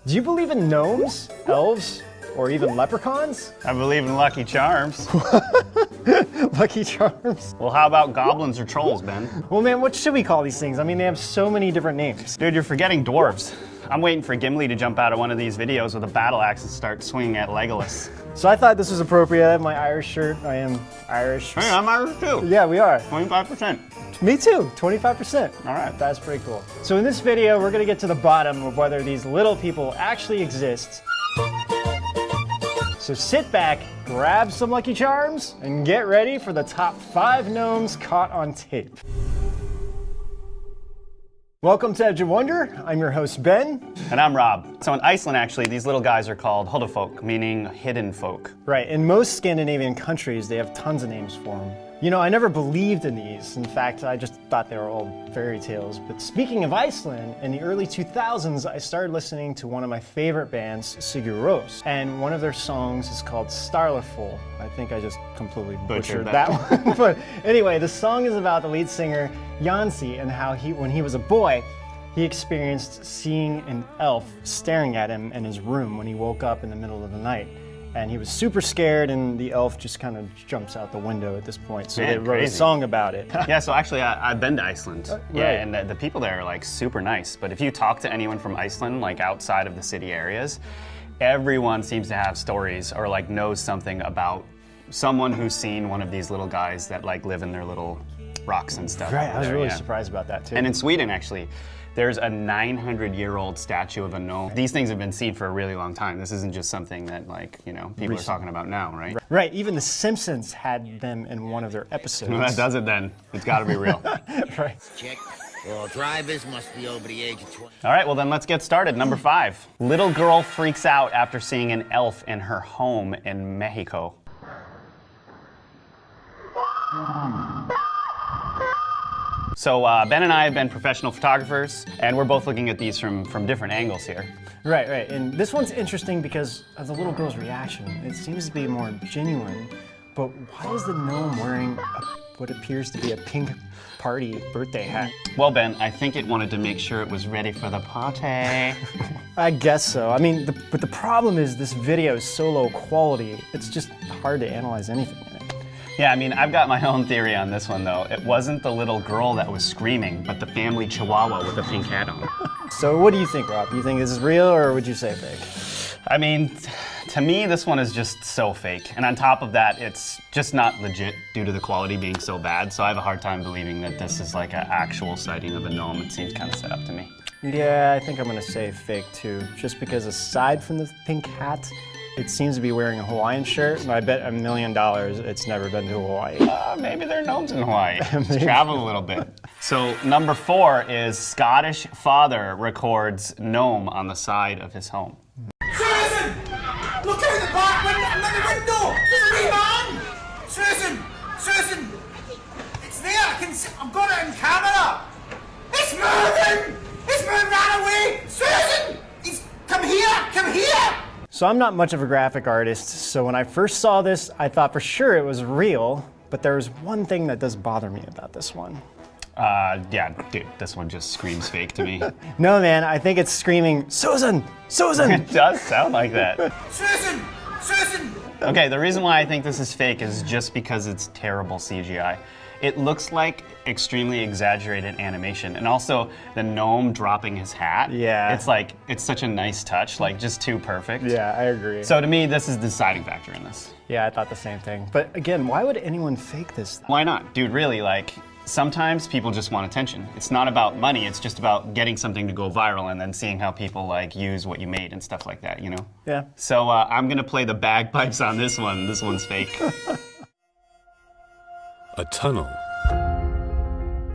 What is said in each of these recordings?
Do you believe in gnomes, elves, or even leprechauns? I believe in Lucky Charms. Lucky Charms? Well, how about goblins or trolls, Ben? Well, man, what should we call these things? I mean, they have so many different names. Dude, you're forgetting dwarves. I'm waiting for Gimli to jump out of one of these videos with a battle axe and start swinging at Legolas. So I thought this was appropriate. I have my Irish shirt. I am Irish. Hey, I'm Irish too. Yeah, we are. 25%. Me too, 25%. All right. That's pretty cool. So in this video, we're gonna get to the bottom of whether these little people actually exist. So sit back, grab some Lucky Charms, and get ready for the top 5 gnomes caught on tape. Welcome to Edge of Wonder. I'm your host, Ben. And I'm Rob. So in Iceland, actually, these little guys are called Huldufólk, meaning hidden folk. Right, in most Scandinavian countries, they have tons of names for them. You know, I never believed in these. In fact, I just thought they were all fairy tales. But speaking of Iceland, in the early 2000s, I started listening to one of my favorite bands, Sigur Rós. And one of their songs is called Starlafol. I think I just completely butchered that one. But anyway, the song is about the lead singer, Jansi, and how when he was a boy, he experienced seeing an elf staring at him in his room when he woke up in the middle of the night. And he was super scared, and the elf just kind of jumps out the window at this point. So they wrote a song about it. Yeah, so actually I've been to Iceland. Yeah, right. and the people there are like super nice. But if you talk to anyone from Iceland, like outside of the city areas, everyone seems to have stories or like knows something about someone who's seen one of these little guys that like live in their little rocks and stuff. Right, I was really surprised about that too. And in Sweden, actually, there's a 900-year-old statue of a gnome. These things have been seen for a really long time. This isn't just something that, like, you know, people are talking about now, right? Right, even The Simpsons had them in one of their episodes. Well, that does it then. It's got to be real. Right. Check. All drivers must be over the age of 20. All right, well then let's get started. Number 5. Little girl freaks out after seeing an elf in her home in Mexico. So Ben and I have been professional photographers, and we're both looking at these from different angles here. Right, right. And this one's interesting because of the little girl's reaction. It seems to be more genuine, but why is the gnome wearing what appears to be a pink party birthday hat? Well, Ben, I think it wanted to make sure it was ready for the party. I guess so. I mean, but the problem is this video is so low quality, it's just hard to analyze anything in it. Yeah, I mean, I've got my own theory on this one, though. It wasn't the little girl that was screaming, but the family chihuahua with the pink hat on. So what do you think, Rob? Do you think this is real, or would you say fake? I mean, to me, this one is just so fake. And on top of that, it's just not legit due to the quality being so bad. So I have a hard time believing that this is like an actual sighting of a gnome. It seems kind of set up to me. Yeah, I think I'm gonna say fake too. Just because aside from the pink hat, it seems to be wearing a Hawaiian shirt, and I bet $1 million it's never been to Hawaii. Maybe there are gnomes in Hawaii. Let's travel a little bit. So number 4 is Scottish father records gnome on the side of his home. Susan! Look out the back window! There's a wee man! Susan! Susan! It's there! I've got it in camera! It's moving! This man ran away! Susan! Come here! Come here! So I'm not much of a graphic artist, so when I first saw this, I thought for sure it was real, but there's one thing that does bother me about this one. Yeah, dude, this one just screams fake to me. No, man, I think it's screaming, Susan! Susan! It does sound like that. Susan! Susan! Okay, the reason why I think this is fake is just because it's terrible CGI. It looks like extremely exaggerated animation, and also the gnome dropping his hat. Yeah. It's like, it's such a nice touch, like just too perfect. Yeah, I agree. So to me, this is the deciding factor in this. Yeah, I thought the same thing. But again, why would anyone fake this? Why not? Dude, really, like, sometimes people just want attention. It's not about money, it's just about getting something to go viral and then seeing how people like use what you made and stuff like that, you know? Yeah. So I'm gonna play the bagpipes on this one. This one's fake. A tunnel,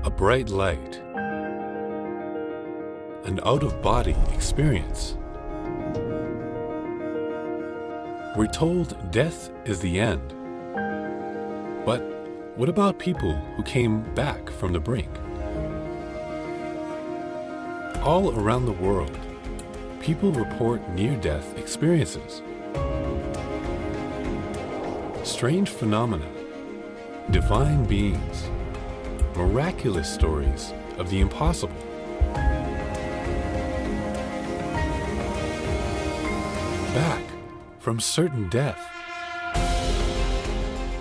a bright light, an out-of-body experience. We're told death is the end. But what about people who came back from the brink? All around the world, people report near-death experiences. Strange phenomena, divine beings, miraculous stories of the impossible. back from certain death.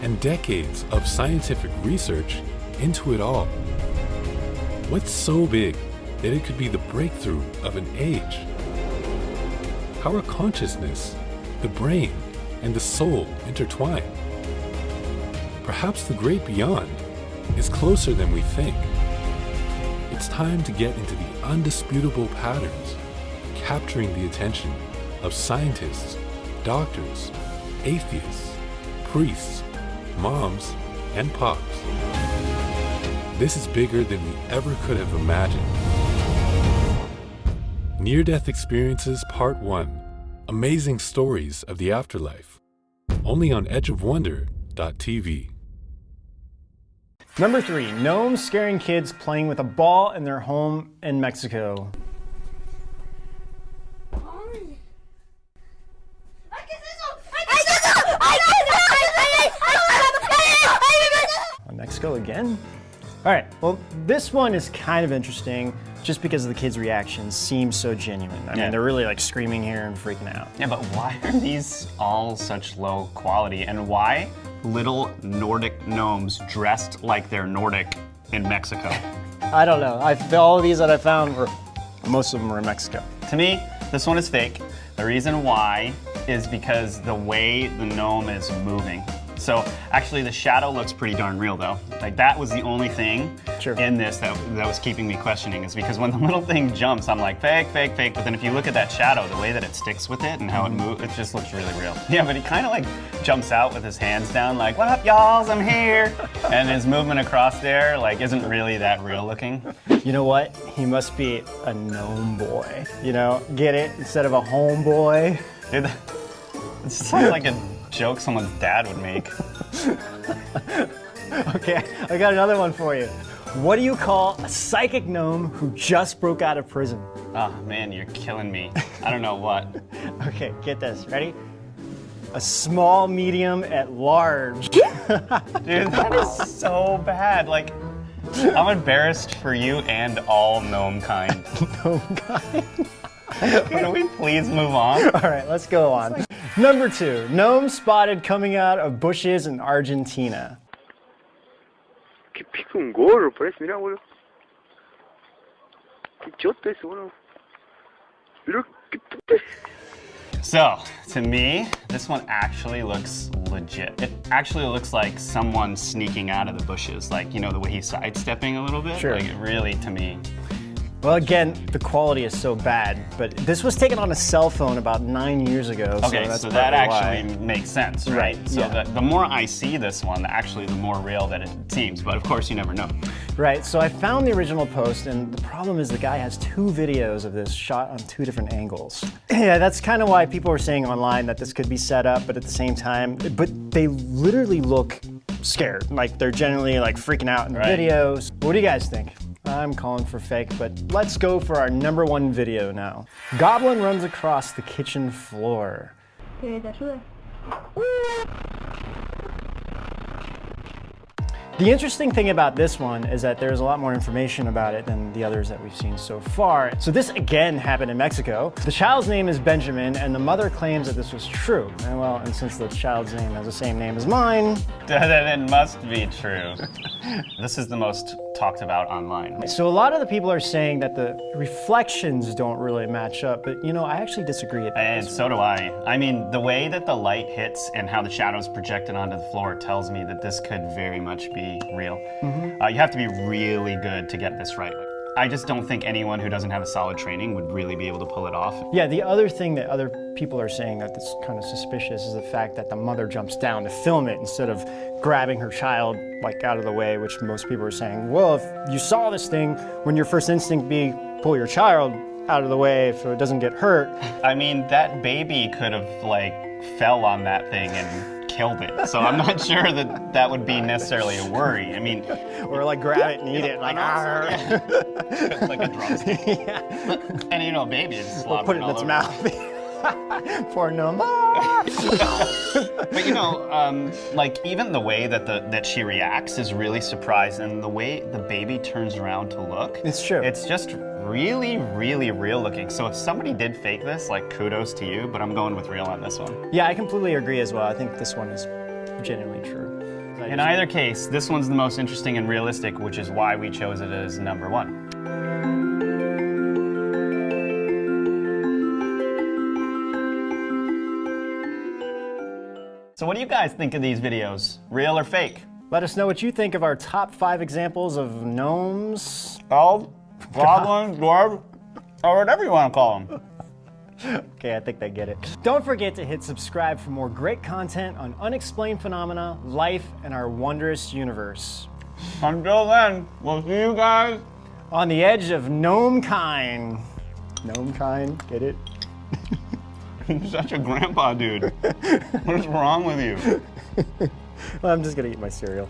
And decades of scientific research into it all. What's so big that it could be the breakthrough of an age? How are consciousness, the brain, and the soul intertwine? Perhaps the great beyond is closer than we think. It's time to get into the undisputable patterns, capturing the attention of scientists, doctors, atheists, priests, moms, and pops. This is bigger than we ever could have imagined. Near-Death Experiences Part 1. Amazing Stories of the Afterlife. Only on edgeofwonder.tv. Number 3, gnomes scaring kids playing with a ball in their home in Mexico. Mexico again? All right, well, this one is kind of interesting just because the kids' reactions seem so genuine. I mean, they're really like screaming here and freaking out. Yeah, but why are these all such low quality? And why little Nordic gnomes dressed like they're Nordic in Mexico? I don't know. All of these that I found were, most of them were in Mexico. To me, this one is fake. The reason why is because the way the gnome is moving. So actually the shadow looks pretty darn real though. Like that was the only thing in this that was keeping me questioning, is because when the little thing jumps, I'm like fake, fake, fake. But then if you look at that shadow, the way that it sticks with it and how it moves, it just looks really real. Yeah, but he kind of like jumps out with his hands down like, what up y'alls, I'm here. And his movement across there like isn't really that real looking. You know what? He must be a gnome boy. You know, get it? Instead of a homeboy. Dude, it sounds like a joke someone's dad would make. Okay, I got another one for you. What do you call a psychic gnome who just broke out of prison? Oh man, you're killing me. I don't know what. Okay, get this. Ready? A small, medium, at large. Dude, that is so bad. Like, I'm embarrassed for you and all gnome kind. Gnome kind. Can we please move on? All right, let's go on. Number 2, gnome spotted coming out of bushes in Argentina. Que pica gorro, parece, mira, boludo. Que choto eso, boludo. Mira, que puta. So, to me, this one actually looks legit. It actually looks like someone sneaking out of the bushes. Like, you know, the way he's sidestepping a little bit? Sure. Like, it really, to me. Well, again, the quality is so bad, but this was taken on a cell phone about 9 years ago. Okay, so that actually makes sense, right? Right, So yeah. the more I see this one, actually the more real that it seems. But of course, you never know. Right, so I found the original post, and the problem is the guy has 2 videos of this shot on 2 different angles. Yeah, that's kind of why people were saying online that this could be set up, but at the same time, but they literally look scared. Like they're generally like freaking out in the videos. What do you guys think? I'm calling for fake, but let's go for our number 1 video now. Goblin runs across the kitchen floor. Que te ayude. The interesting thing about this one is that there's a lot more information about it than the others that we've seen so far. So this again happened in Mexico. The child's name is Benjamin, and the mother claims that this was true. And well, and since the child's name has the same name as mine, Then it must be true. This is the most talked about online. so a lot of the people are saying that the reflections don't really match up, but you know, I actually disagree with that. And so do I. I mean, the way that the light hits and how the shadows projected onto the floor tells me that this could very much be real. You have to be really good to get this right. I just don't think anyone who doesn't have a solid training would really be able to pull it off. Yeah, the other thing that other people are saying that's kind of suspicious is the fact that the mother jumps down to film it instead of grabbing her child like out of the way, which most people are saying, well, if you saw this thing, wouldn't your first instinct be pull your child out of the way so it doesn't get hurt? I mean, that baby could have like fell on that thing and killed it. So I'm not sure that that would be necessarily a worry. I mean, Or like grab it and eat it, like, like a drumstick. And you know, a baby is or put it slobbering in all its over. mouth. Poor gnome. But you know, like even the way that she reacts is really surprising. The way the baby turns around to look, It's true. It's just really, really real looking. So if somebody did fake this, like kudos to you, but I'm going with real on this one. Yeah, I completely agree as well. I think this one is genuinely true. In either case, this one's the most interesting and realistic, which is why we chose it as number 1. So what do you guys think of these videos? Real or fake? Let us know what you think of our top 5 examples of gnomes. Elves, goblins, dwarves, or whatever you want to call them. Okay, I think they get it. Don't forget to hit subscribe for more great content on unexplained phenomena, life, and our wondrous universe. Until then, we'll see you guys On the edge of Gnomekind. Gnomekind, get it? You're such a grandpa, dude. What is wrong with you? Well, I'm just gonna eat my cereal.